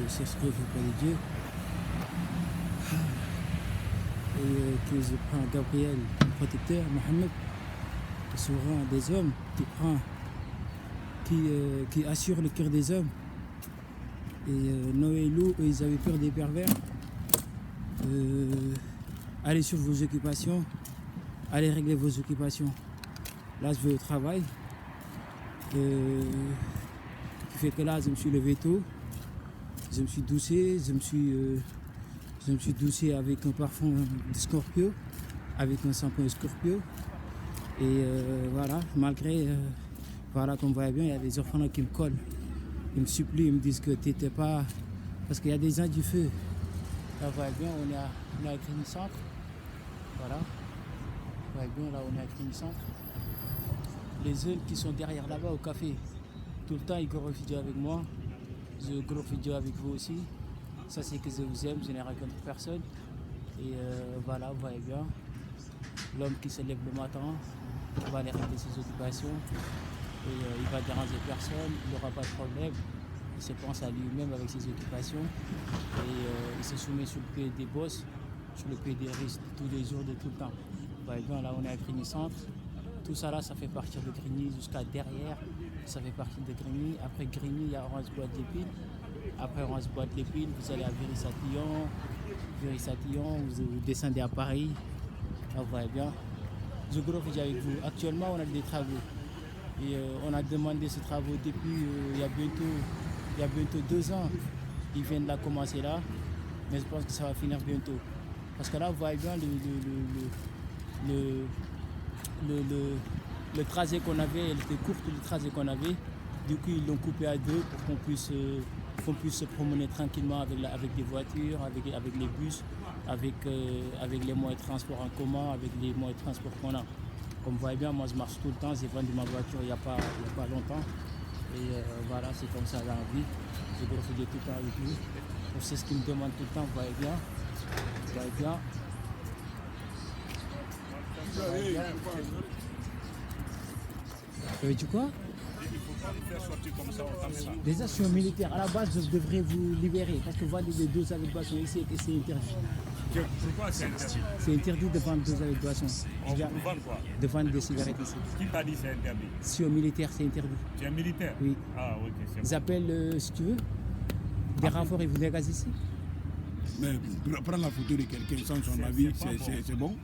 s'inscrivent auprès de Dieu. Et que je prends Gabriel, le protecteur, Mohamed, le souverain des hommes, qui assure le cœur des hommes. Et Noé et Lou, ils avaient peur des pervers. Allez sur vos occupations, allez régler vos occupations. Là, je vais au travail. Qui fait que là, je me suis levé tôt, je me suis douché, je me suis douché avec un parfum de Scorpio, avec un shampoing Scorpio. Et voilà, malgré, voilà, comme vous voyez bien, il y a des orphelins qui me collent. Ils me supplient, ils me disent que tu n'étais pas... Parce qu'il y a des gens du feu. Là, vous voyez bien, on est à Grigny Centre. Voilà. Vous voyez bien, là, on est à Grigny Centre. Les jeunes qui sont derrière là-bas au café, tout le temps, ils glorifient avec moi. Je glorifie avec vous aussi. Ça, c'est que je vous aime, je n'ai rien contre personne. Et voilà, vous voyez bien. L'homme qui se lève le matin, qui va aller régler ses occupations. Et il va déranger personne, il n'aura pas de problème. Il se pense à lui-même avec ses occupations. Et il se soumet sur le pied des boss, sur le pied des risques, tous les jours, de tout le temps. Vous voyez bien, là, on est à Grigny Centre. Tout ça là, ça fait partir de Grigny jusqu'à derrière, ça fait partie de Grigny. Après Grigny, il y a Orange Boîte l'Épine. Après Orange Boîte l'Épine, vous allez à Viry-Satillon, vous descendez à Paris. Là, vous voyez bien. Je glorifie avec vous. Actuellement, on a des travaux. Et on a demandé ces travaux depuis il y a bientôt 2 ans. Ils viennent là commencer là, mais je pense que ça va finir bientôt. Parce que là, vous voyez bien le trajet qu'on avait, elle était courte, le trajet qu'on avait. Du coup, ils l'ont coupé à 2 pour qu'on puisse se promener tranquillement avec des voitures, avec les bus, avec les moyens de transport en commun, avec les moyens de transport qu'on a. Comme vous voyez bien, moi je marche tout le temps, j'ai vendu ma voiture il n'y a pas longtemps. Et voilà, c'est comme ça dans la vie. Je dois faire tout le temps avec lui. C'est ce qu'il me demande tout le temps, vous voyez bien. Vous voyez bien. Vous avez dit quoi? Il ne faut pas nous faire sortir comme ça, comme ça. Les actions militaires, à la base, je devrais vous libérer parce que vendre des doses avec boisson ici, c'est interdit. Pourquoi c'est interdit? C'est interdit de vendre doses avec boisson. On vous vend quoi? De vendre des cigarettes ici. Qui t'a dit c'est interdit? Si au militaire, c'est interdit. Tu es militaire? Oui. Ah, ok, c'est Ils bon. appellent, si tu veux, des renforts et vous dégagez ici. Mais prendre la photo de quelqu'un sans son avis, c'est bon.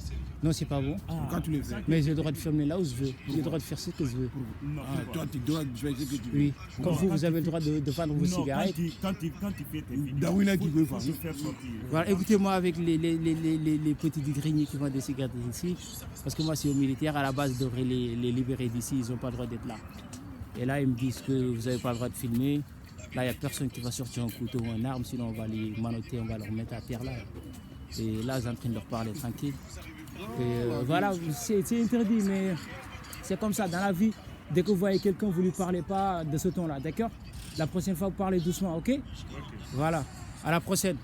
Non, c'est pas bon. Quand tu le fais. Mais j'ai le droit de filmer là où je veux. J'ai le droit de faire ce que je veux. Non, Ah, toi, tu dois faire ce que tu veux. Oui. Comme vous avez le droit de vendre vos non, cigarettes. quand tu fais tes vidéos, Dawina qui veut faut faire. nous faire sortir. Voilà, écoutez-moi avec les petits du Grigny qui vendent des cigarettes ici. Parce que moi, c'est aux militaires. À la base, je devrais les libérer d'ici. Ils n'ont pas le droit d'être là. Et là, ils me disent que vous n'avez pas le droit de filmer. Là, il n'y a personne qui va sortir un couteau ou une arme. Sinon, on va les manoter, on va leur mettre à terre là. Et là, je suis en train de leur parler tranquille. Et voilà, c'est interdit, mais c'est comme ça dans la vie. Dès que vous voyez quelqu'un, vous ne lui parlez pas de ce ton-là, d'accord? La prochaine fois, vous parlez doucement, ok? Voilà, à la prochaine.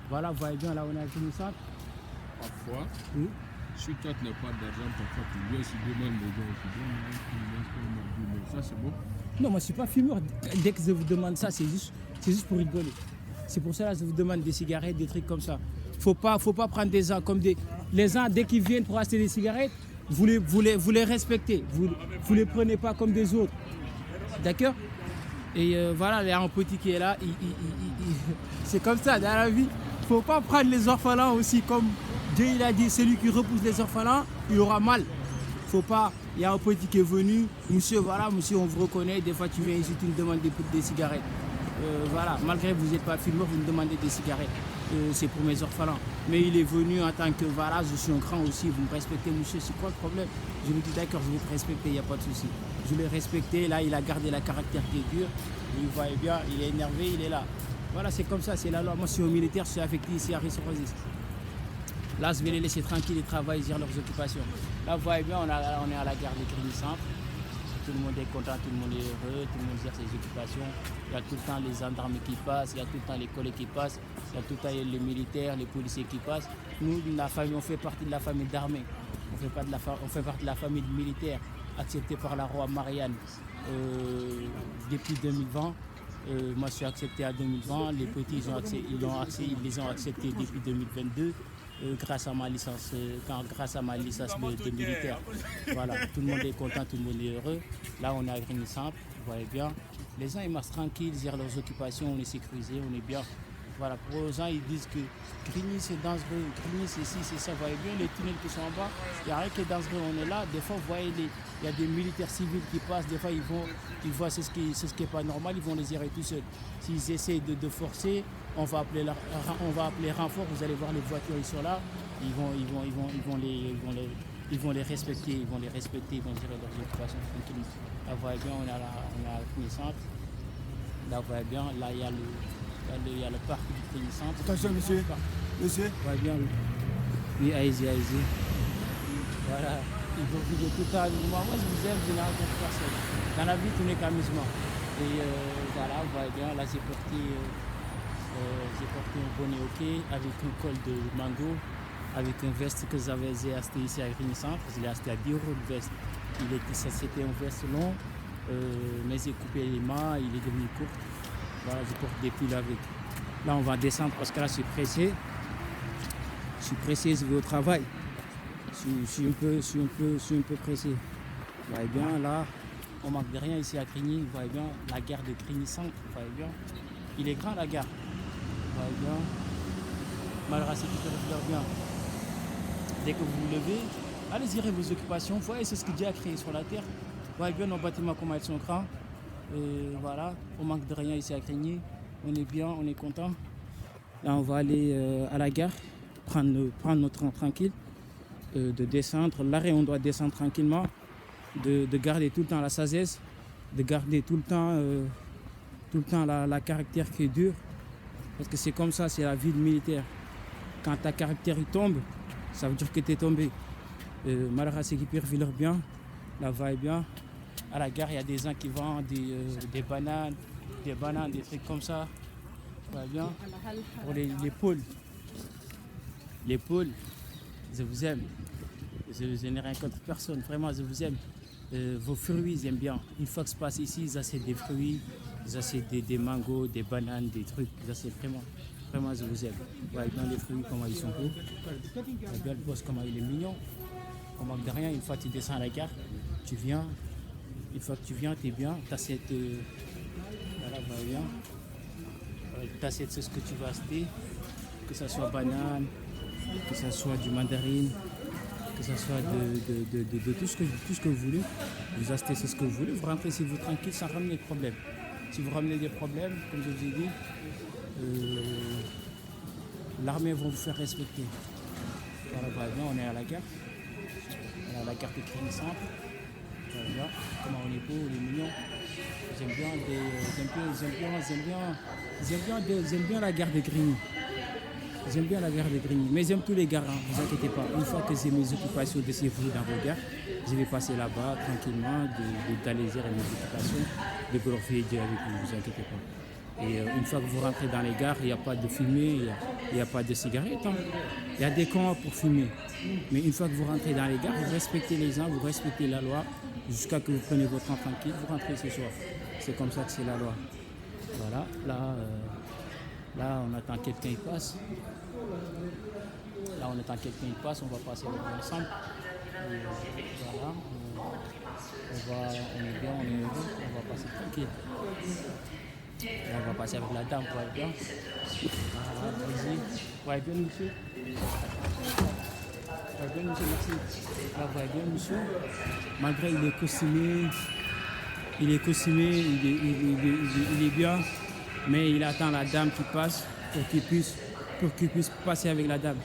Voilà, vous voyez bien, là, on est à Grigny Centre. Parfois, Oui. si toi tu n'as pas d'argent, parfois tu viens, tu demandes les gens, tu dis, mais ça c'est bon. Non, moi, je ne suis pas fumeur. Dès que je vous demande ça, c'est juste pour rigoler. C'est pour ça que je vous demande des cigarettes, des trucs comme ça. Faut pas prendre des gens comme des... Les gens, dès qu'ils viennent pour acheter des cigarettes, vous les respectez. Vous les prenez pas comme des autres. D'accord? Et voilà, il y a un petit qui est là. C'est comme ça dans la vie. Faut pas prendre les orphelins aussi comme Dieu il a dit. Celui qui repousse les orphelins, il aura mal. Faut pas... Il y a un petit qui est venu. Monsieur, voilà, monsieur, on vous reconnaît. Des fois, tu viens ici, tu nous demandes des cigarettes. Voilà, malgré que vous n'êtes pas fumeur, vous me demandez des cigarettes. C'est pour mes orphelins. Mais il est venu en tant que, voilà, je suis un grand aussi, vous me respectez, monsieur, c'est quoi le problème? Je lui dis, d'accord, je vais te respecter, il n'y a pas de souci. Je l'ai respecté, là, il a gardé la caractère qui est dur. Vous voyez bien, il est énervé, il est là. Voilà, c'est comme ça, c'est la loi. Moi, je suis au militaire, je suis affecté ici à Rissorozis. Là, je vais les laisser tranquilles et travailler sur leurs occupations. Là, vous voyez bien, on est à la gare de Grigny Centre. Tout le monde est content, tout le monde est heureux, tout le monde gère ses occupations. Il y a tout le temps les gendarmes qui passent, il y a tout le temps les collègues qui passent, il y a tout le temps les militaires, les policiers qui passent. Nous, la famille, on fait partie de la famille d'armée. On fait partie de la famille militaire acceptée par la roi Marianne depuis 2020. Moi, je suis accepté à 2020. Les petits, ils les ont acceptés depuis 2022 grâce à ma licence, grâce à ma licence de militaire. Voilà, tout le monde est content, tout le monde est heureux. Là, on est à Grigny-Centre, vous voyez bien. Les gens, ils marchent tranquilles, ils gèrent leurs occupations, on est sécurisé, on est bien. Voilà, pour les gens, ils disent que Grigny, c'est dangereux, Grigny, c'est ci, c'est ça. Vous voyez bien les tunnels qui sont en bas, il n'y a rien qui est dangereux, on est là. Des fois, vous voyez, il y a des militaires civils qui passent, des fois, ils voient ce qui n'est pas normal, ils vont les gérer tout seuls. S'ils essaient de forcer, on va appeler renfort, vous allez voir les voitures, ils sont là, ils vont les respecter, ils vont gérer leurs occupations tranquillement. Là, vous voyez bien, on est à Grigny-Centre. Là, vous voyez bien, là, il y a le parc du Grigny-Centre. Attention, monsieur. Monsieur. Vous voyez bien, oui, allez-y. Voilà, il faut vider tout ça. Moi, je vous aime, je n'ai rien contre personne. Dans la vie, tout n'est qu'amusement. Et voilà, vous voyez bien, là, j'ai porté un bonnet hockey avec un col de mango, avec un veste que j'ai acheté ici à Grigny-Centre. Je l'ai acheté à 10 € le veste. C'était un veste long, mais j'ai coupé les mains, il est devenu court. Voilà, je porte des pulls avec. Là, on va descendre parce que là, je suis pressé. Je vais au travail. Je suis un peu pressé. Vous voyez bien, là, on manque de rien ici à Grigny. Vous voyez bien, la gare de Grigny-Centre. Vous voyez bien, il est grand la gare. Vous voyez bien, malgré ce qui peut faire bien. Dès que vous vous levez, allez gérer vos occupations. Vous voyez, c'est ce que Dieu a créé sur la terre. Vous voyez bien nos bâtiments, comment ils sont grands. Voilà, on manque de rien ici à Grigny. On est bien, on est content. Là, on va aller à la gare, prendre notre train tranquille, de descendre. L'arrêt, on doit descendre tranquillement, de garder tout le temps la sagesse, de garder tout le temps la caractère qui est dur. Parce que c'est comme ça, c'est la vie de militaire. Quand ta caractère il tombe, ça veut dire que tu es tombé. Malgré ce qui peut vivre bien, là va bien. À la gare, il y a des gens qui vendent des bananes, des trucs comme ça. Va bien. Pour les poules. Les poules, je vous aime. Je n'ai rien contre personne, vraiment, je vous aime. Vos fruits, j'aime bien. Une fois que je passe ici, j'achète des fruits, j'achète des mangos, des bananes, des trucs. J'achète vraiment, je vous aime. Ouais, dans les fruits, comment ils sont beaux. Bien le boss, comment il est mignon. On manque de rien. Une fois que tu descends à la gare, tu viens. Une fois que tu viens, tu es bien. Tu achètes. Voilà, va bien. Tu achètes ce que tu vas acheter. Que ce soit banane, que ce soit du mandarine, que ce soit de tout ce que vous voulez. Vous achetez ce que vous voulez. Vous rentrez chez vous tranquille sans ramener de problème. Si vous ramenez des problèmes, comme je vous ai dit, l'armée va vous faire respecter. Voilà, va bien. On est à la gare. On est à la gare de Grigny-Centre. Voilà, comment on est beau, on est mignon. J'aime bien la gare de Grigny. J'aime bien la gare de Grigny, mais j'aime tous les gares, ne vous inquiétez pas. Une fois que j'ai mes occupations de séjour dans vos gares, je vais passer là-bas tranquillement, d'aller gérer mes occupations, de glorifier Dieu avec vous, ne vous inquiétez pas. Et une fois que vous rentrez dans les gares, il n'y a pas de fumée, il n'y a pas de cigarettes. Hein. Il y a des camps pour fumer. Mais une fois que vous rentrez dans les gares, vous respectez les gens, vous respectez la loi, jusqu'à ce que vous preniez votre temps tranquille, vous rentrez ce soir. C'est comme ça que c'est la loi. Voilà, là on attend quelqu'un qui passe. Là on attend quelqu'un qui passe, on va passer ensemble. Voilà, on est bien, on est heureux, on va passer tranquille. Là, on va passer avec la dame, vous voyez bien. Voilà, vas-y. Vous voyez bien, monsieur. Vous voyez bien, monsieur, merci. Là, vous voyez bien, monsieur. Malgré il est costumé, il est bien, mais il attend la dame qui passe pour qu'il puisse passer avec la dame.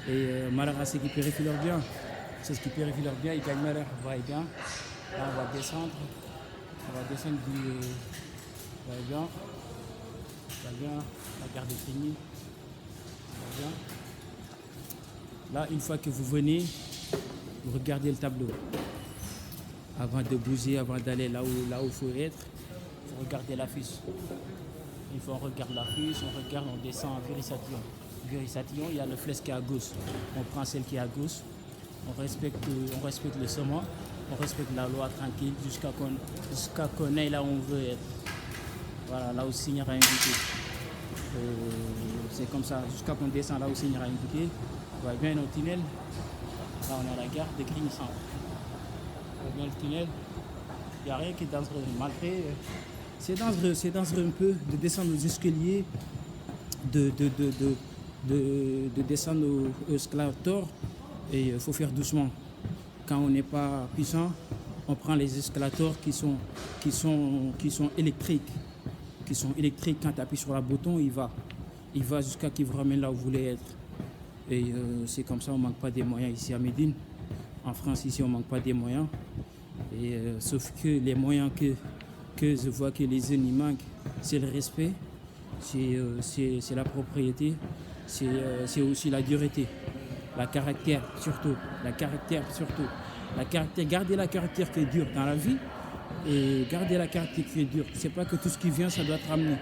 Et malgré ce qui périfie leur bien, c'est ce qui périfie leur bien, il gagne malheur, vous voyez bien. Là, on va descendre du... Vous voyez bien, la gare de Grigny. Là, une fois que vous venez, vous regardez le tableau. Avant de bouger, avant d'aller là où il faut être, il faut regarder l'affiche. Une fois on regarde l'affiche, on descend à Viry-Châtillon. Viry-Châtillon, il y a le flèche qui est à gauche. On prend celle qui est à gauche. On respecte le chemin, on respecte la loi tranquille jusqu'à qu'on aille là où on veut être. Voilà, là où Seigneur a indiqué. C'est comme ça, jusqu'à qu'on descend là où Seigneur a indiqué. On voit bien nos tunnels. Là, on est à la gare de Grigny-Centre. On voit bien le tunnel. Il n'y a rien qui est dangereux. Malgré, c'est dangereux un peu de descendre aux escaliers, de descendre au escalator. Et il faut faire doucement. Quand on n'est pas puissant, on prend les escalators qui sont électriques. Quand tu appuies sur le bouton, il va jusqu'à qu'il vous ramène là où vous voulez être. Et c'est comme ça, on ne manque pas des moyens ici à Médine. En France, ici, on ne manque pas des moyens. Et, sauf que les moyens que je vois que les jeunes y manquent, c'est le respect, c'est la propriété, c'est aussi la dureté, la caractère surtout. Garder la caractère qui est dur dans la vie. Et garder la caractère qui est dure. C'est pas que tout ce qui vient, ça doit te ramener.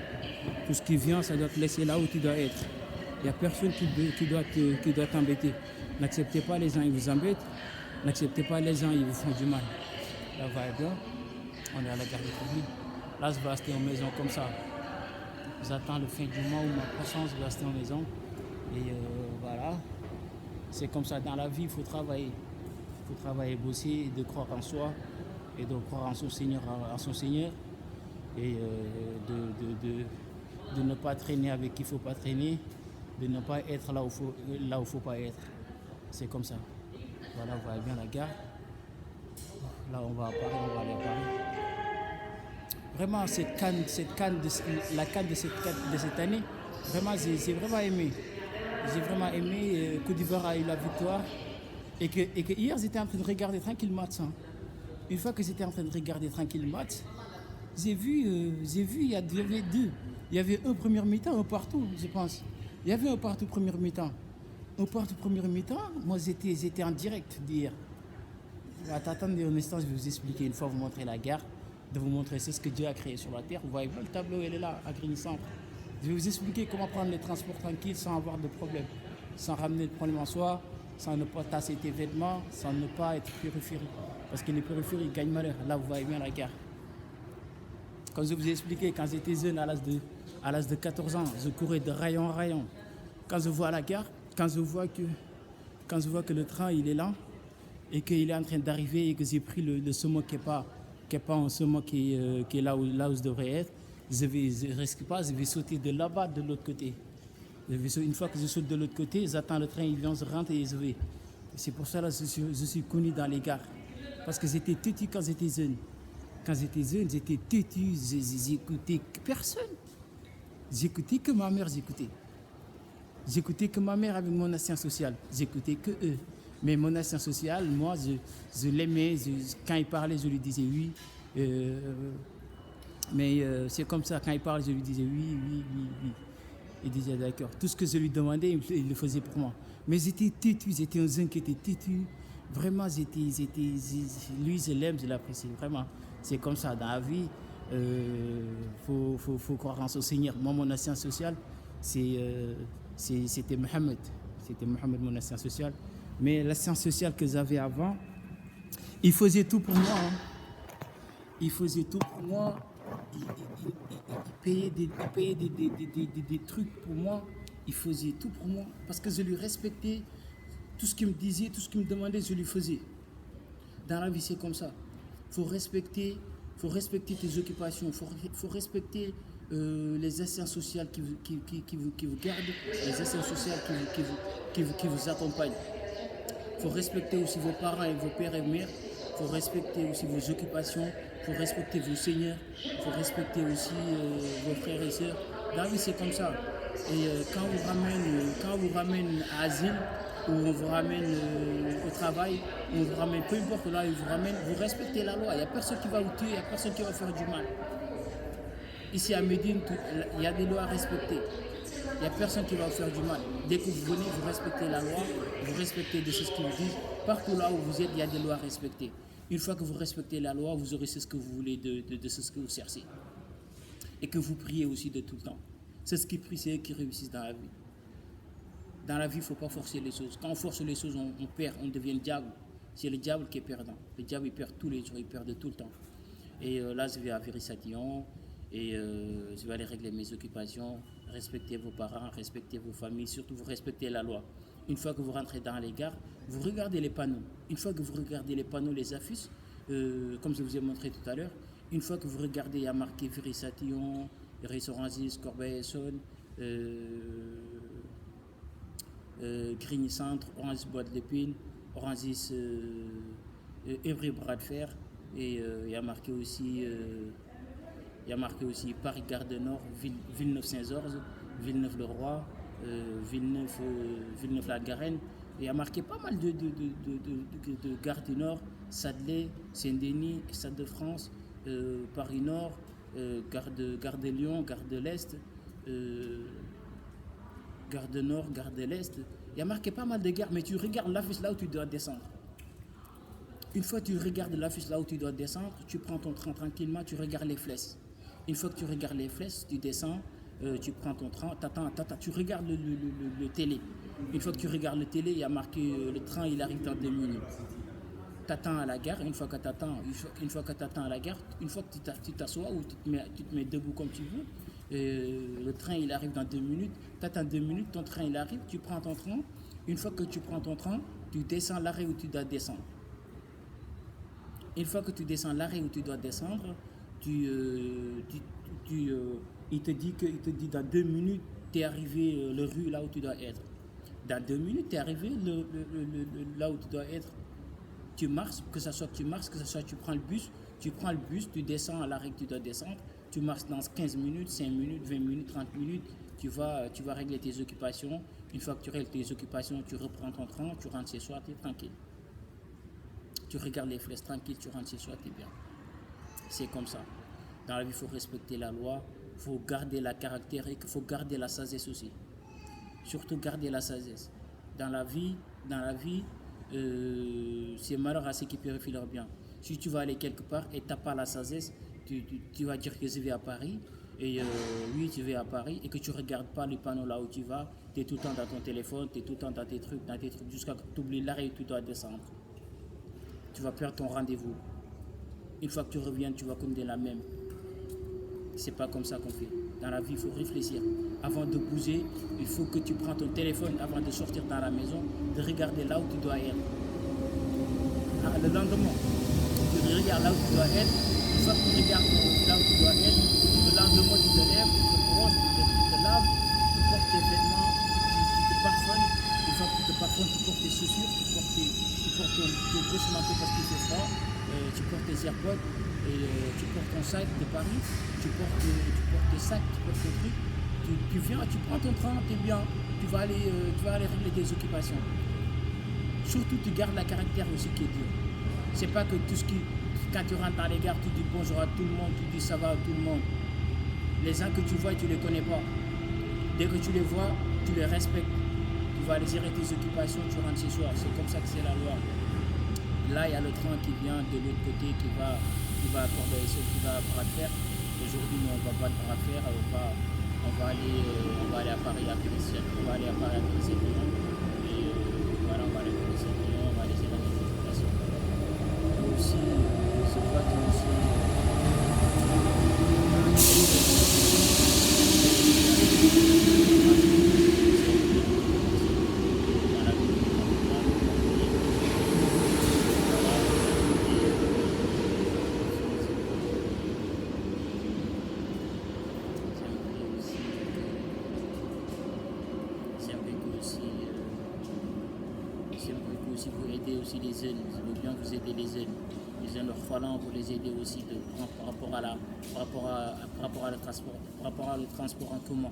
Tout ce qui vient, ça doit te laisser là où tu dois être. Il n'y a personne qui doit t'embêter. N'acceptez pas les gens, ils vous embêtent. N'acceptez pas les gens, ils vous font du mal. Là, va bien. On est à la gare de Tribune. Là, je vais rester en maison comme ça. J'attends le fin du mois où ma croissance va rester en maison. Et voilà. C'est comme ça. Dans la vie, il faut travailler. Il faut travailler, bosser, de croire en soi. Et de croire en son Seigneur, et de ne pas traîner avec qui il ne faut pas traîner, de ne pas être là où il ne faut pas être. C'est comme ça. Voilà, on voit bien la gare. Là, on va à Paris, on va aller à Paris. Vraiment, la canne de cette année, vraiment, j'ai vraiment aimé. J'ai vraiment aimé. Côte d'Ivoire a eu la victoire. Et que hier, j'étais en train de regarder tranquillement ça. Une fois que j'étais en train de regarder tranquille le match, j'ai vu, il y avait deux. Il y avait un premier mi-temps, un partout, je pense. Il y avait un partout premier mi-temps. Un partout premier mi-temps, moi j'étais en direct d'hier. Attendez un instant, je vais vous expliquer. Une fois vous montrer la gare, de vous montrer c'est ce que Dieu a créé sur la terre. Vous voyez le tableau, il est là, à Grigny-Centre. Je vais vous expliquer comment prendre les transports tranquilles sans avoir de problème. Sans ramener le problème en soi, sans ne pas tasser tes vêtements, sans ne pas être périphérique. Parce que les périphériques gagnent malheur. Là, vous voyez bien la gare. Comme je vous ai expliqué, quand j'étais jeune, à l'âge de 14 ans, je courais de rayon en rayon. Quand je vois la gare, quand je vois que le train, il est là, et qu'il est en train d'arriver, et que j'ai pris le saumon qui n'est pas un saumon qui est là où je devrais être, je vais sauter de là-bas, de l'autre côté. Une fois que je saute de l'autre côté, j'attends le train, il vient, je rentre et je vais. C'est pour ça que je suis connu dans les gares. Parce que j'étais têtu quand j'étais jeune. Quand j'étais jeune, j'étais têtu, j'écoutais personne. J'écoutais que ma mère, J'écoutais que ma mère avec mon assistant social. J'écoutais que eux. Mais mon assistant social, moi, je l'aimais. Quand il parlait, je lui disais oui. Mais c'est comme ça, quand il parlait, je lui disais oui. Il disait d'accord. Tout ce que je lui demandais, il le faisait pour moi. Mais j'étais têtu, j'étais un jeune qui était têtu. Vraiment, lui, je l'aime, je l'apprécie. Vraiment, c'est comme ça dans la vie. Faut croire en son Seigneur. Moi, mon assistant social, c'était Mohamed. C'était Mohamed, mon assistant social. Mais l'assistant social que j'avais avant, il faisait tout pour moi. Il faisait tout pour moi. Il payait des trucs pour moi. Il faisait tout pour moi. Parce que je lui respectais. Tout ce qu'il me disait, tout ce qu'il me demandait, je lui faisais. Dans la vie, c'est comme ça. Il faut respecter tes occupations. Il faut respecter les assistants sociaux qui vous gardent, les assistants sociaux qui vous accompagnent. Il faut respecter aussi vos parents et vos pères et mères. Il faut respecter aussi vos occupations. Il faut respecter vos seigneurs. Il faut respecter aussi vos frères et sœurs. Dans la vie, c'est comme ça. Et quand on vous ramène à asile, ou on vous ramène au travail, ou on vous ramène, peu importe là, il vous ramène, vous respectez la loi. Il n'y a personne qui va vous tuer, il n'y a personne qui va faire du mal. Ici à Médine, il y a des lois à respecter. Il n'y a personne qui va vous faire du mal. Dès que vous venez, vous respectez la loi, vous respectez des choses qu'ils vous disent. Partout là où vous êtes, il y a des lois à respecter. Une fois que vous respectez la loi, vous aurez ce que vous voulez de ce que vous cherchez. Et que vous priez aussi de tout le temps. C'est ce qui prie, c'est eux qui réussissent dans la vie. Dans la vie, il ne faut pas forcer les choses. Quand on force les choses, on perd, on devient le diable. C'est le diable qui est perdant. Le diable, il perd tous les jours, il perd de tout le temps. Et là, je vais à Viry-Châtillon. Et je vais aller régler mes occupations. Respectez vos parents, respectez vos familles, surtout vous respectez la loi. Une fois que vous rentrez dans les gares, vous regardez les panneaux. Une fois que vous regardez les panneaux, les affiches, comme je vous ai montré tout à l'heure, une fois que vous regardez, il y a marqué Viry-Satillon, Viry-Sorangis, Corbeil-Essonnes, Grigny Centre, Orangis Bois de l'Épine, Orangis Évry Bras de Fer, et il y a marqué aussi Paris Gare de Nord, Villeneuve-Saint-Georges, Villeneuve-le-Roi, Villeneuve-la-Garenne. Il y a marqué pas mal de gares du Nord, Sadelais, Saint-Denis, Stade de France, Paris Nord, Gare de Lyon, Gare de l'Est, Gare de Nord, Gare de l'Est. Il y a marqué pas mal de gares, mais tu regardes l'affiche là où tu dois descendre. Une fois que tu regardes l'affiche là où tu dois descendre, tu prends ton train tranquillement, tu regardes les flèches. Une fois que tu regardes les flèches, tu descends, tu prends ton train, tu regardes le télé. Une fois que tu regardes le télé, il y a marqué le train, il arrive dans 2 minutes. T'attends à la gare, une fois que t'attends à la gare, une fois que tu t'assois ou tu te mets debout comme tu veux, le train il arrive dans 2 minutes, t'attends 2 minutes, ton train il arrive, tu prends ton train. Une fois que tu prends ton train, tu descends l'arrêt où tu dois descendre. Une fois que tu descends l'arrêt où tu dois descendre, il te dit dans 2 minutes, tu es arrivé le rue là où tu dois être. Dans 2 minutes, tu es arrivé là où tu dois être. Tu marches, que ce soit tu prends le bus, tu descends à l'arrêt que tu dois descendre, tu marches dans 15 minutes, 5 minutes, 20 minutes, 30 minutes, tu vas régler tes occupations. Une fois que tu règles tes occupations, tu reprends ton train, tu rentres chez soi, tu es tranquille. Tu regardes les flèches tranquille, tu rentres chez soi, tu es bien. C'est comme ça. Dans la vie, il faut respecter la loi, il faut garder la caractère et il faut garder la sagesse aussi. Surtout garder la sagesse. Dans la vie, c'est malheur à ceux qui périfient leur bien. Si tu vas aller quelque part et tu n'as pas la sagesse, tu vas dire que je vais à Paris, et oui, tu vas à Paris, et que tu ne regardes pas les panneaux là où tu vas, tu es tout le temps dans ton téléphone, tu es tout le temps dans tes trucs, jusqu'à ce que tu oublies l'arrêt où tu dois descendre. Tu vas perdre ton rendez-vous. Une fois que tu reviens, tu vas commettre la même. C'est pas comme ça qu'on fait. Dans la vie, il faut réfléchir. Avant de bouger, il faut que tu prends ton téléphone avant de sortir dans la maison, de regarder là où tu dois être. Le lendemain, tu regardes là où tu dois être. Une fois que tu regardes là où tu dois être, le lendemain, tu te lèves, tu te brosses, tu te laves, tu portes tes vêtements, tu te parfums. Une fois que tu te parfums, tu portes tes chaussures, tu portes tes grosses manteaux parce qu'il fait froid, tu portes tes AirPods, et tu portes ton sac de Paris, tu portes tes sacs, tu portes tes trucs, tu viens, tu prends ton train, tu es bien, tu vas aller régler tes occupations. Surtout, tu gardes la caractère aussi qui est dur. C'est pas que quand tu rentres dans les gares, tu dis bonjour à tout le monde, tu dis ça va à tout le monde. Les gens que tu vois, tu les connais pas. Dès que tu les vois, tu les respectes. Tu vas aller gérer tes occupations, tu rentres chez soi. C'est comme ça que c'est la loi. Là, il y a le train qui vient de l'autre côté, qui va à Corbeil-Essonnes, qui va à Bras de Fer. Aujourd'hui, nous, on va pas à Bras de Fer, on va aller à Paris à Viry-Satillon. On va aller à Paris à Viry-Satillon. Et voilà, on va aller à Viry-Satillon, on va aller gérer les occupations. Et aussi, ce voit que aussi pour aider aussi les jeunes, je veux bien vous aider les jeunes orphelins, pour les aider aussi par rapport à le transport en commun.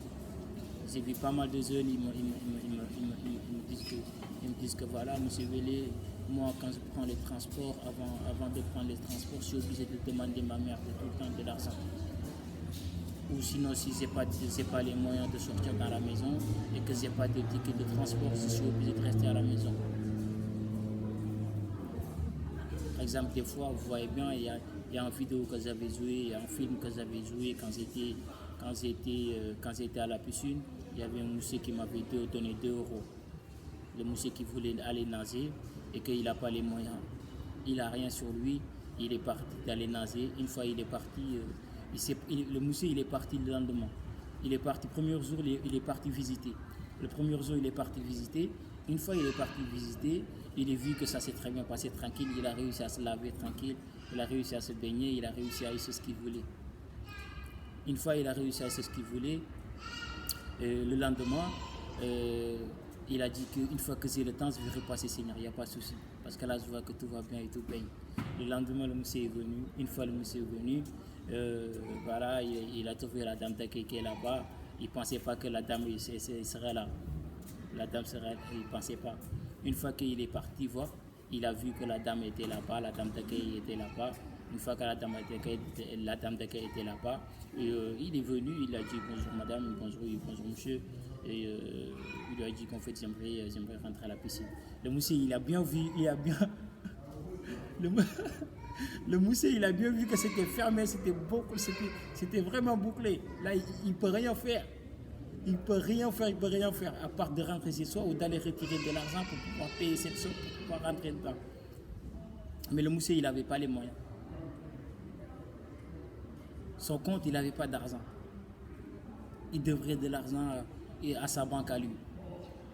J'ai vu pas mal de jeunes, ils me disent que voilà, monsieur Vélé, moi quand je prends les transports, avant de prendre les transports, je suis obligé de demander à ma mère tout le temps de l'argent. Ou sinon, si je n'ai pas les moyens de sortir dans la maison et que je n'ai pas de ticket de transport, je suis obligé de rester à la maison. Par exemple, des fois, vous voyez bien, il y a une vidéo que j'avais joué, il y a un film que j'avais joué quand j'étais à la piscine. Il y avait un monsieur qui m'avait donné 2 €. Le monsieur qui voulait aller nager et qu'il n'a pas les moyens. Il n'a rien sur lui, il est parti d'aller nager. Une fois il est parti, Le monsieur, il est parti le lendemain. Il est parti, premier jour, il est parti visiter. Le premier jour, il est parti visiter. Une fois il est parti visiter, il a vu que ça s'est très bien passé, tranquille. Il a réussi à se laver tranquille. Il a réussi à se baigner. Il a réussi à essayer ce qu'il voulait. Une fois il a réussi à essayer ce qu'il voulait, le lendemain, il a dit qu'une fois que j'ai le temps, je vais repasser Seigneur, il n'y a pas de souci. Parce que là, je vois que tout va bien et tout baigne. Le lendemain, le monsieur est venu. Une fois le monsieur est venu, voilà, il a trouvé la dame d'accueil qui est là-bas. Il ne pensait pas que la dame serait là. La dame serait là, il ne pensait pas. Une fois qu'il est parti voir, il a vu que la dame était là-bas, la dame d'accueil était là-bas. Une fois que la dame d'accueil était là-bas, il est venu, il a dit bonjour madame, bonjour monsieur. Et il lui a dit qu'en fait j'aimerais rentrer à la piscine. Le monsieur il a bien vu, le monsieur il a bien vu que c'était fermé, c'était vraiment bouclé. Là il ne peut rien faire. Il peut rien faire à part de rentrer chez soi ou d'aller retirer de l'argent pour pouvoir payer cette somme, pour pouvoir rentrer dedans. Mais le monsieur il n'avait pas les moyens. Son compte, il n'avait pas d'argent. Il devrait de l'argent à sa banque à lui.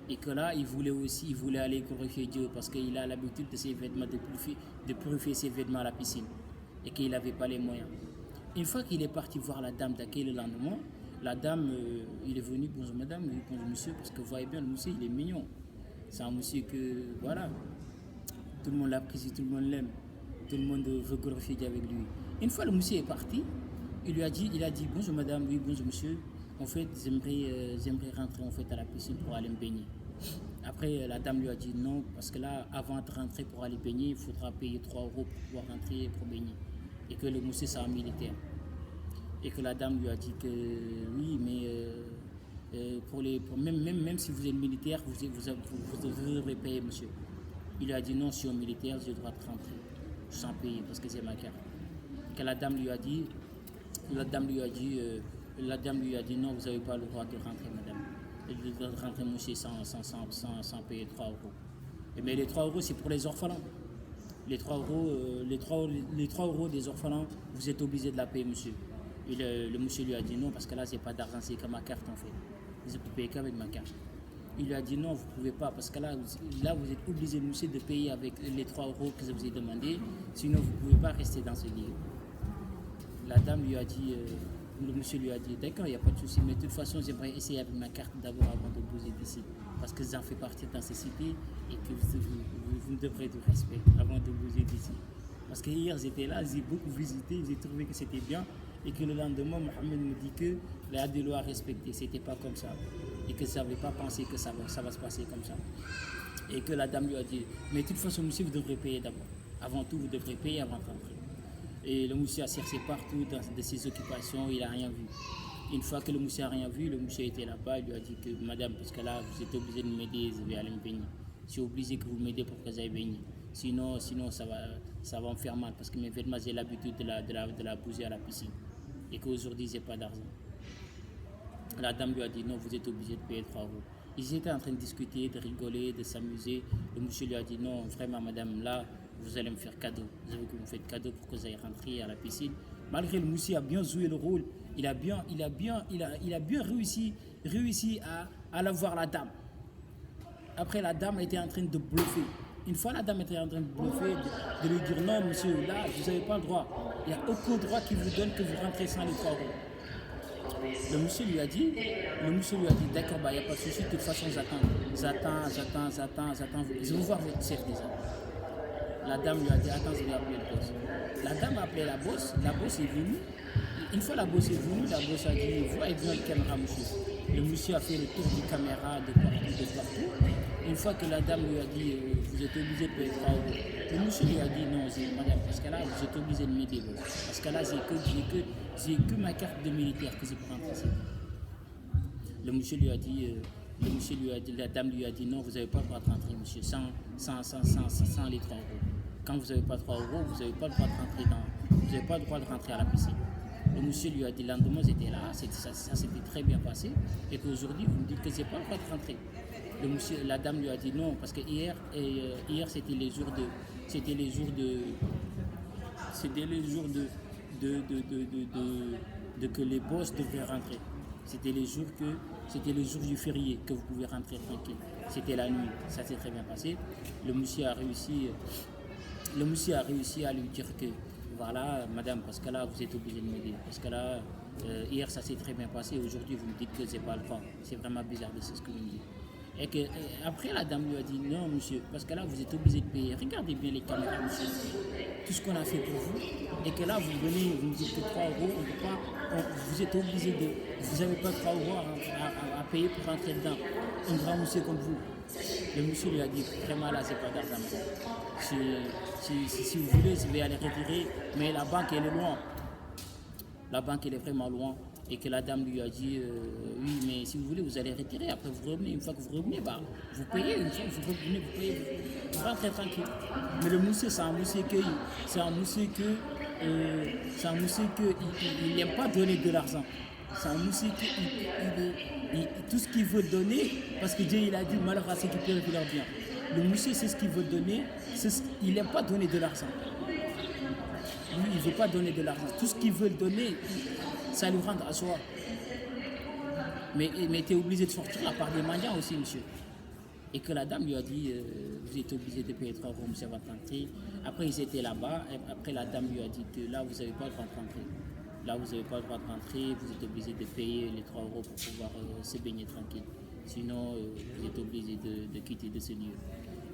Et que là, il voulait aller glorifier Dieu parce qu'il a l'habitude de ses vêtements, de purifier ses vêtements à la piscine. Et qu'il n'avait pas les moyens. Une fois qu'il est parti voir la dame d'accueil le lendemain, la dame, il est venu, bonjour madame, bonjour monsieur, parce que vous voyez bien, le monsieur, il est mignon. C'est un monsieur que, voilà, tout le monde l'apprécie, tout le monde l'aime. Tout le monde veut glorifier Dieu avec lui. Une fois le monsieur est parti, il a dit bonjour madame, oui bonjour monsieur, en fait j'aimerais rentrer en fait à la piscine pour aller me baigner. Après la dame lui a dit non, parce que là avant de rentrer pour aller baigner, il faudra payer 3 € pour pouvoir rentrer pour baigner. Et que le monsieur c'est un militaire. Et que la dame lui a dit que oui mais même si vous êtes militaire, vous devrez payer monsieur. Il lui a dit non, je suis un militaire, j'ai le droit de rentrer sans payer parce que c'est ma carte. Que la dame lui a dit non, vous n'avez pas le droit de rentrer madame. Vous devez rentrer monsieur sans payer 3 €. Mais les 3 € c'est pour les orphelins. Les 3 € des orphelins, vous êtes obligé de la payer monsieur. Et le monsieur lui a dit non parce que là c'est pas d'argent, c'est que ma carte en fait. Vous pouvez payer qu'avec ma carte. Il lui a dit non, vous ne pouvez pas parce que là vous êtes obligé monsieur de payer avec les 3 € que je vous ai demandé, sinon vous ne pouvez pas rester dans ce lieu. La dame lui a dit, le monsieur lui a dit d'accord, il n'y a pas de souci, mais de toute façon j'aimerais essayer avec ma carte d'abord avant de bouger d'ici parce que j'en fais partie dans cette cité et que vous me devrez du respect avant de bouger d'ici. Parce que hier j'étais là, j'ai beaucoup visité, j'ai trouvé que c'était bien et que le lendemain Mohamed me dit que il y a des lois à respecter, c'était pas comme ça et que je n'avais pas pensé que ça va se passer comme ça. Et que la dame lui a dit mais de toute façon monsieur vous devrez payer d'abord, avant tout vous devrez payer avant de rentrer. Et le monsieur a cherché partout dans de ses occupations, il n'a rien vu. Une fois que le monsieur n'a rien vu, le monsieur était là-bas, il lui a dit que madame, parce que là vous êtes obligé de m'aider, je vais aller me baigner. Je suis obligé que vous m'aidez pour que j'aille baigner. Sinon ça va me faire mal parce que mes vêtements, j'ai l'habitude de la bouger à la piscine. Et qu'aujourd'hui, je n'ai pas d'argent. La dame lui a dit non, vous êtes obligé de payer 3 €. Ils étaient en train de discuter, de rigoler, de s'amuser. Le monsieur lui a dit non, vraiment madame, là, vous allez me faire cadeau. Je veux que vous me faites cadeau pour que j'aille rentrer à la piscine. Malgré le monsieur a bien joué le rôle, il a bien réussi à la voir la dame. Après, la dame était en train de bluffer. Une fois, la dame était en train de bluffer, de lui dire non, monsieur, là, vous n'avez pas le droit. Il n'y a aucun droit qui vous donne que vous rentrez sans les 3 €. Le monsieur lui a dit, d'accord, il n'y a pas de souci, de toute façon, j'attends. Je veux voir votre chef déjà. La dame lui a dit, attends, je vais appeler le boss. La dame a appelé la boss est venue. Une fois la boss est venue, la boss a dit, voyez bien le caméra, monsieur. Le monsieur a fait le tour du caméra de partout. Une fois que la dame lui a dit, vous êtes obligé de payer 3 €. Le monsieur lui a dit, non, madame, parce que là, vous êtes obligé de m'aider. Parce que là, j'ai que ma carte de militaire que j'ai pour rentrer ici. La dame lui a dit, non, vous n'avez pas le droit de rentrer, monsieur, sans les 3 €. Quand vous n'avez pas 3 €, vous n'avez pas le droit de rentrer vous n'avez pas le droit de rentrer à la piscine. Le monsieur lui a dit, le lendemain, j'étais là, ça s'était très bien passé, et qu'aujourd'hui, vous me dites que je n'ai pas le droit de rentrer. La dame lui a dit non, parce que hier c'était les jours de que les boss devraient rentrer. C'était les jours du férié que vous pouvez rentrer tranquille. C'était la nuit, ça s'est très bien passé. Le monsieur a réussi à lui dire que voilà, madame, parce que là, vous êtes obligé de m'aider. Parce que là, hier, ça s'est très bien passé. Aujourd'hui, vous me dites que c'est pas le cas. C'est vraiment bizarre de ce que vous me dites. Et après, la dame lui a dit non, monsieur, parce que là, vous êtes obligé de payer. Regardez bien les caméras, monsieur. Tout ce qu'on a fait pour vous. Et que là, vous venez, vous me dites que 3 euros, on peut pas, vous êtes obligé de. Vous n'avez pas 3 euros à payer pour rentrer dedans. Un grand monsieur comme vous. Le monsieur lui a dit vraiment là, c'est pas d'argent. Si vous voulez, je vais aller retirer, mais la banque, elle est loin. La banque, elle est vraiment loin. Et que la dame lui a dit oui, mais si vous voulez, vous allez retirer. Après, vous revenez. Une fois que vous revenez, bah, vous payez. Une fois que vous revenez, vous payez. Vous rentrez tranquille. Mais le monsieur, c'est un monsieur que il n'aime pas donner de l'argent. C'est un monsieur qui tout ce qu'il veut donner, parce que Dieu il a dit malheur à ceux qui perdent leur bien. Le monsieur, c'est ce qu'il veut donner. Il n'aime pas donner de l'argent. Lui, il ne veut pas donner de l'argent. Tout ce qu'il veut donner, ça lui rend à soi. Mais tu es obligé de sortir à part des mendiants aussi, monsieur. Et que la dame lui a dit, vous êtes obligé de payer 3 euros, monsieur, va rentrer. Après, ils étaient là-bas. Et après, la dame lui a dit que là, vous n'avez pas le droit de rentrer. Là, vous n'avez pas le droit de rentrer. Vous êtes obligé de payer les 3 euros pour pouvoir se baigner tranquille. Sinon, vous êtes obligé de quitter de ce lieu.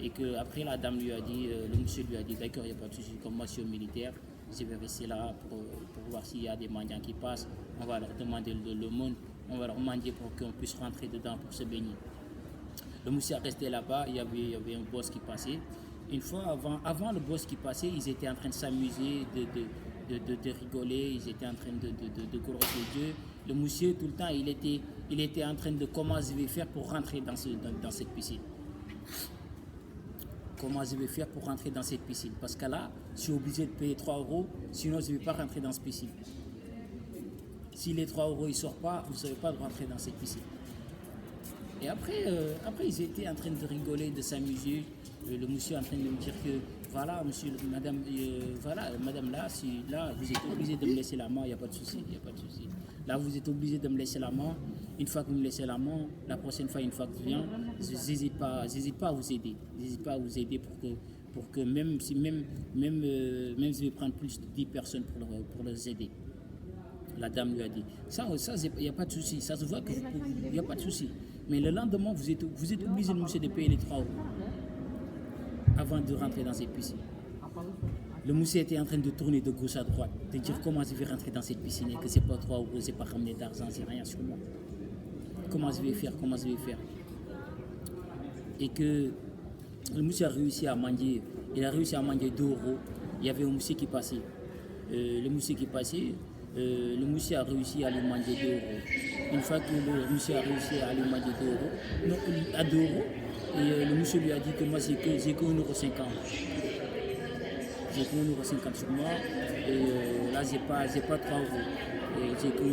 Et que après, la dame lui a dit, le monsieur lui a dit, d'accord, il n'y a pas de souci, comme moi, je suis au militaire. Je vais rester là pour voir s'il y a des mendiants qui passent. On va leur demander le monde. On va leur demander pour qu'on puisse rentrer dedans pour se baigner. Le monsieur est resté là-bas. Il y avait un boss qui passait. Une fois avant le boss qui passait, ils étaient en train de s'amuser, de rigoler. Ils étaient en train de courir les Dieu. Le monsieur, tout le temps, il était en train de comment je vais faire pour rentrer dans cette piscine. Comment je vais faire pour rentrer dans cette piscine? Parce que là, je suis obligé de payer 3 euros, sinon je ne vais pas rentrer dans cette piscine. Si les 3 euros ne sortent pas, vous ne savez pas de rentrer dans cette piscine. Et après, ils étaient en train de rigoler, de s'amuser. Le monsieur est en train de me dire que voilà, monsieur, madame, madame là, vous êtes obligé de me laisser la main, il n'y a pas de souci, il n'y a pas de souci. Là, vous êtes obligé de me laisser la main. Une fois que vous me laissez la main, la prochaine fois, une fois que je viens, j'hésite pas à vous aider. J'hésite pas à vous aider pour que même si je vais prendre plus de 10 personnes pour les aider. La dame lui a dit, ça il n'y a pas de souci, ça se voit que il n'y a pas de souci. Mais le lendemain, vous êtes obligé de monsieur de payer les 3 euros avant de rentrer dans cette piscine. Le monsieur était en train de tourner de gauche à droite, de dire comment je vais rentrer dans cette piscine et que c'est pas 3 euros, c'est pas ramener d'argent, c'est rien sur moi. Comment je vais faire? Et que le monsieur a réussi à manger, il a réussi à manger 2 euros. Il y avait un monsieur qui passait. Le monsieur a réussi à lui manger 2 euros. Une fois que le monsieur a réussi à lui manger 2 euros, non, à 2 euros, et le monsieur lui a dit que moi j'ai que 1,50 €. J'ai que 1,50 € sur moi, et là j'ai pas 3 euros. Et j'ai que 1,50 €.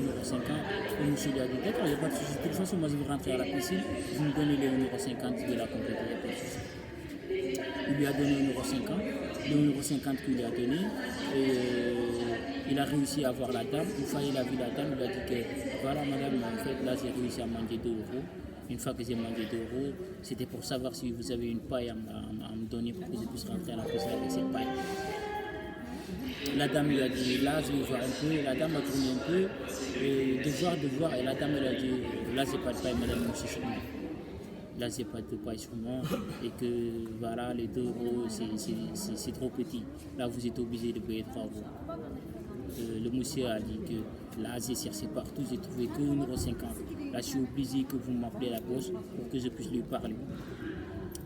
Le monsieur lui a dit d'accord, il n'y a pas de souci. De toute façon, moi je vais rentrer à la piscine, vous me donnez les 1,50 €, je vais la compléter, il n'y a pas de souci. Il lui a donné 1,50 €, le 1,50 € qu'il lui a donné, et il a réussi à voir la dame. Une fois il a vu la dame, il a dit que voilà madame, en fait là j'ai réussi à manger 2 euros. Une fois que j'ai mangé 2 euros, c'était pour savoir si vous avez une paille à me donner pour que je puisse rentrer à la piscine avec cette paille. La dame lui a dit, là je vais voir un peu. La dame a tourné un peu, et de voir, et la dame elle a dit, là j'ai pas de paille madame, monsieur sur moi. Là j'ai pas de paille sur moi, et que voilà, les 2 euros c'est trop petit. Là vous êtes obligé de payer 3 euros. Le monsieur a dit que là j'ai cherché partout, j'ai trouvé que 1,50 €. Là je suis obligé que vous m'appelez la boss pour que je puisse lui parler,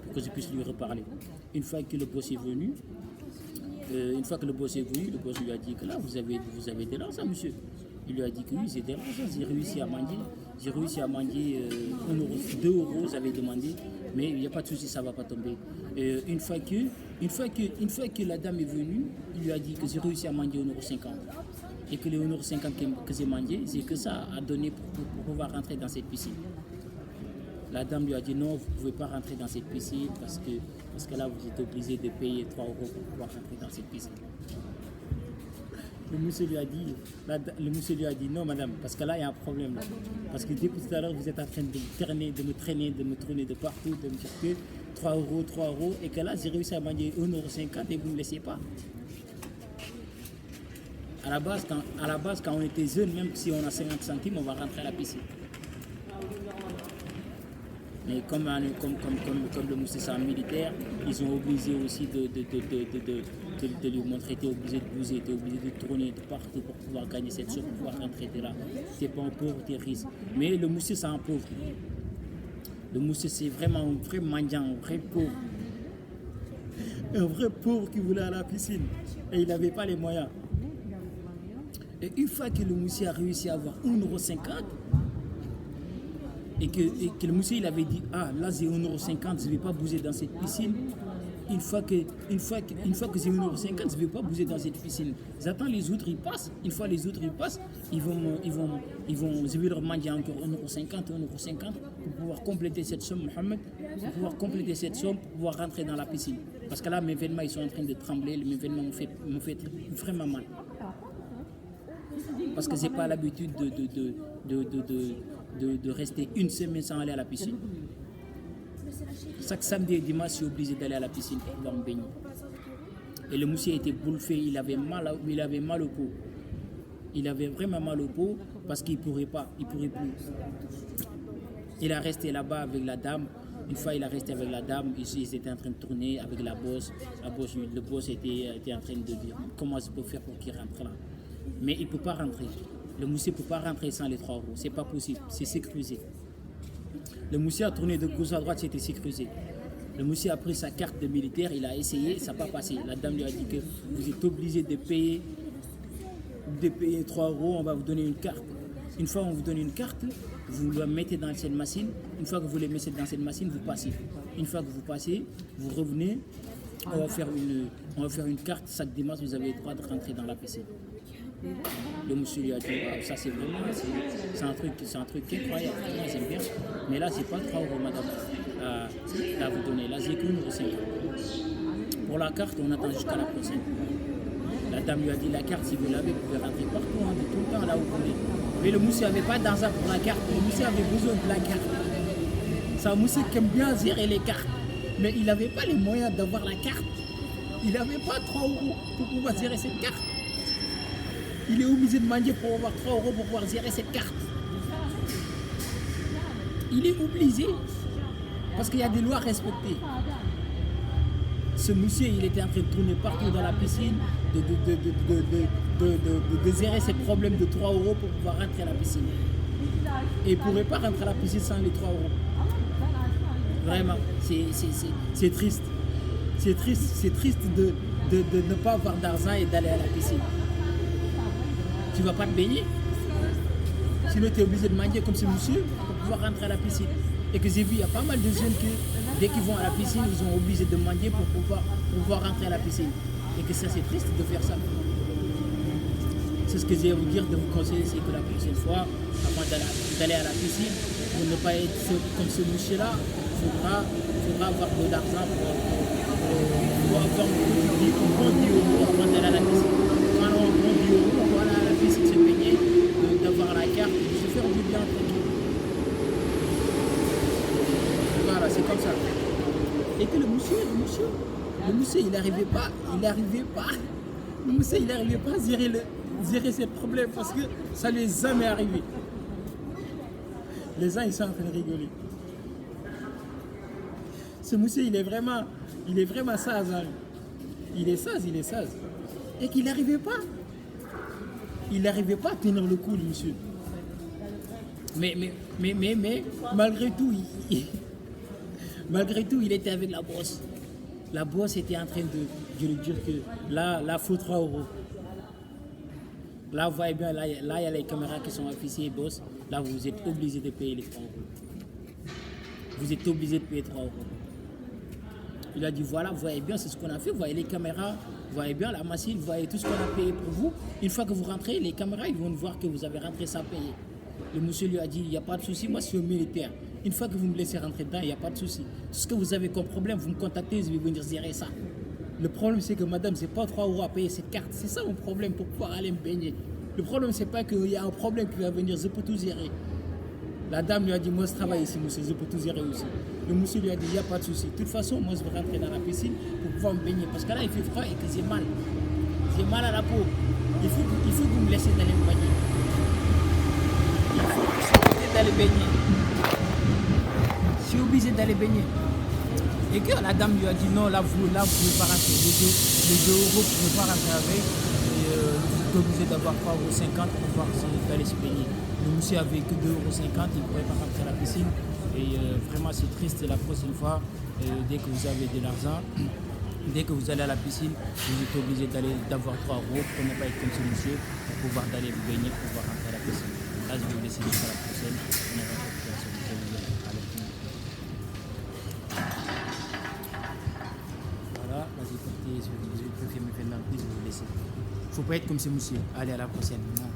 pour que je puisse lui reparler. Une fois que le boss est venu, le boss lui a dit que là vous avez de l'argent monsieur. Il lui a dit que oui, j'ai de l'argent, j'ai réussi à manger 1 euro, 2 euros, j'avais demandé, mais il n'y a pas de souci, ça ne va pas tomber. Une fois que la dame est venue, il lui a dit que j'ai réussi à manger 1,50 € et que les 1,50 € que j'ai mangé, c'est que ça a donné pour pouvoir rentrer dans cette piscine. La dame lui a dit non, vous ne pouvez pas rentrer dans cette piscine parce que là vous êtes obligé de payer 3 euros pour pouvoir rentrer dans cette piscine. le monsieur lui a dit, le monsieur lui a dit non madame, parce que là il y a un problème là. Parce que depuis tout à l'heure vous êtes en train de me traîner, de me tourner de partout, de me dire que 3 euros, et que là j'ai réussi à manger 1,50 € et vous ne me laissez pas. À la base, quand on était jeune, même si on a 50 centimes, on va rentrer à la piscine. Mais comme le monsieur c'est un militaire, ils ont obligé aussi de lui montrer, t'es obligé de bouger, t'es obligé de tourner de partout pour pouvoir gagner cette somme, pour pouvoir rentrer de là. T'es pas un pauvre, t'es riche. Mais le monsieur c'est un pauvre. Le monsieur c'est vraiment un vrai mendiant, un vrai pauvre. Un vrai pauvre qui voulait aller à la piscine. Et il n'avait pas les moyens. Et une fois que le monsieur a réussi à avoir 1,50 €, et que le monsieur il avait dit ah là j'ai 1,50 €, je ne vais pas bouger dans cette piscine. Une fois que j'ai 1,50 €, je ne vais pas bouger dans cette piscine. J'attends les autres, ils passent. Une fois les autres ils passent, je vais leur demander encore 1,50 € pour pouvoir compléter cette somme, Mohamed, pour pouvoir compléter cette somme, pour pouvoir rentrer dans la piscine. Parce que là mes vêtements ils sont en train de trembler, mes vêtements me fait vraiment mal. Parce que j'ai pas l'habitude de rester une semaine sans aller à la piscine. Chaque samedi et dimanche, je suis obligé d'aller à la piscine pour pouvoir me baigner. Et le monsieur était boulevé, il avait mal au pot. Il avait vraiment mal au pot parce qu'il ne pourrait plus. Il a resté là-bas avec la dame. Une fois, il a resté avec la dame, ils étaient en train de tourner avec la bosse. Le boss était en train de dire comment je peux faire pour qu'il rentre là. Mais il ne peut pas rentrer. Le monsieur ne peut pas rentrer sans les 3 €. Ce n'est pas possible. C'est sécurisé. Le monsieur a tourné de gauche à droite, c'était sécurisé. Le monsieur a pris sa carte de militaire, il a essayé, ça n'a pas passé. La dame lui a dit que vous êtes obligé de payer 3 €, on va vous donner une carte. Une fois on vous donne une carte, vous la mettez dans cette machine. Une fois que vous la mettez dans cette machine, vous passez. Une fois que vous passez, vous revenez, on va faire une carte. Chaque dimanche, vous avez le droit de rentrer dans la piscine. Le monsieur lui a dit ça c'est vraiment c'est un truc incroyable, vraiment j'aime bien, mais là c'est pas 3 € madame là vous donnez, là j'ai que 1,50 €. Pour la carte on attend jusqu'à la prochaine. La dame lui a dit la carte si vous l'avez vous pouvez rentrer partout, hein, de tout le temps là où vous voulez. Mais le monsieur n'avait pas d'argent pour la carte, le monsieur avait besoin de la carte. C'est un monsieur qui aime bien gérer les cartes, mais il n'avait pas les moyens d'avoir la carte. Il n'avait pas 3 € pour pouvoir gérer cette carte. Il est obligé de manger pour avoir 3 € pour pouvoir gérer cette carte. Il est obligé. Parce qu'il y a des lois respectées. Ce monsieur, il était en train de tourner partout dans la piscine, de gérer ses problèmes de 3 € pour pouvoir rentrer à la piscine. Et il ne pourrait pas rentrer à la piscine sans les 3 €. Vraiment, c'est triste. C'est triste de ne pas avoir d'argent et d'aller à la piscine. Tu ne vas pas te baigner. Sinon, tu es obligé de manger comme ce monsieur pour pouvoir rentrer à la piscine. Et que j'ai vu, il y a pas mal de jeunes qui, dès qu'ils vont à la piscine, ils sont obligés de manger pour pouvoir rentrer à la piscine. Et que ça, c'est triste de faire ça. C'est ce que j'ai à vous dire, de vous conseiller, c'est que la prochaine fois, avant d'aller à la piscine, pour ne pas être comme ce monsieur-là, il faudra avoir de l'argent pour avoir un bon bio avant d'aller à la piscine. Quand on a un bon bio, on va aller à la piscine se baigner, d'avoir la carte, de se faire du bien tranquille. Voilà, c'est comme ça. Et que le monsieur, il n'arrivait pas à gérer ses problèmes parce que ça ne lui est jamais arrivé. Les gens, ils sont en train de rigoler. Ce monsieur, il est vraiment sage. Hein. Il est sage. Et qu'il n'arrivait pas. Il n'arrivait pas à tenir le coup, le monsieur. Mais malgré tout, il était avec la bosse. La bosse était en train de lui dire que là, faut 3 €. Là, vous voyez bien, là, il y a les caméras qui sont affichées, boss. Là, vous êtes obligé de payer les 3 €. Vous êtes obligé de payer 3 €. Il a dit, voilà, vous voyez bien, c'est ce qu'on a fait. Vous voyez les caméras, vous voyez bien la machine, vous voyez tout ce qu'on a payé pour vous. Une fois que vous rentrez, les caméras, ils vont voir que vous avez rentré sans payer. Le monsieur lui a dit, il n'y a pas de souci, moi, je suis un militaire. Une fois que vous me laissez rentrer dedans, il n'y a pas de souci. Tout ce que vous avez comme problème, vous me contactez, je vais venir gérer ça. Le problème, c'est que madame, c'est pas 3 € à payer cette carte. C'est ça mon problème pour pouvoir aller me baigner. Le problème, c'est pas qu'il y a un problème qui va venir, je peux tout gérer. La dame lui a dit, moi je travaille ici, monsieur, je peux tout gérer aussi. Le monsieur lui a dit, il n'y a pas de souci. De toute façon, moi je vais rentrer dans la piscine pour pouvoir me baigner. Parce que là, il fait froid et que j'ai mal. J'ai mal à la peau. Il faut que vous me laissiez d'aller me baigner. Il faut que je sois obligé d'aller baigner. Je suis obligé d'aller baigner. Et que la dame lui a dit, non, là, vous ne pouvez pas rentrer. Les 2 € vous ne pouvez pas rentrer avec. Et vous êtes obligé d'avoir 3,50 € pour pouvoir aller se baigner. Le monsieur avait que 2,50 €, il ne pouvait pas rentrer à la piscine. Et vraiment, c'est triste. La prochaine fois, dès que vous avez de l'argent, dès que vous allez à la piscine, vous êtes obligé d'avoir 3 € pour ne pas être comme ce monsieur, pour pouvoir aller vous baigner, pour pouvoir rentrer à la piscine. Là, je vais vous laisser jusqu'à la prochaine. Voilà, là, j'ai porté, je vais filmer maintenant, puis je vais vous laisser. Il ne faut pas être comme ce monsieur. Allez, à la prochaine. Non.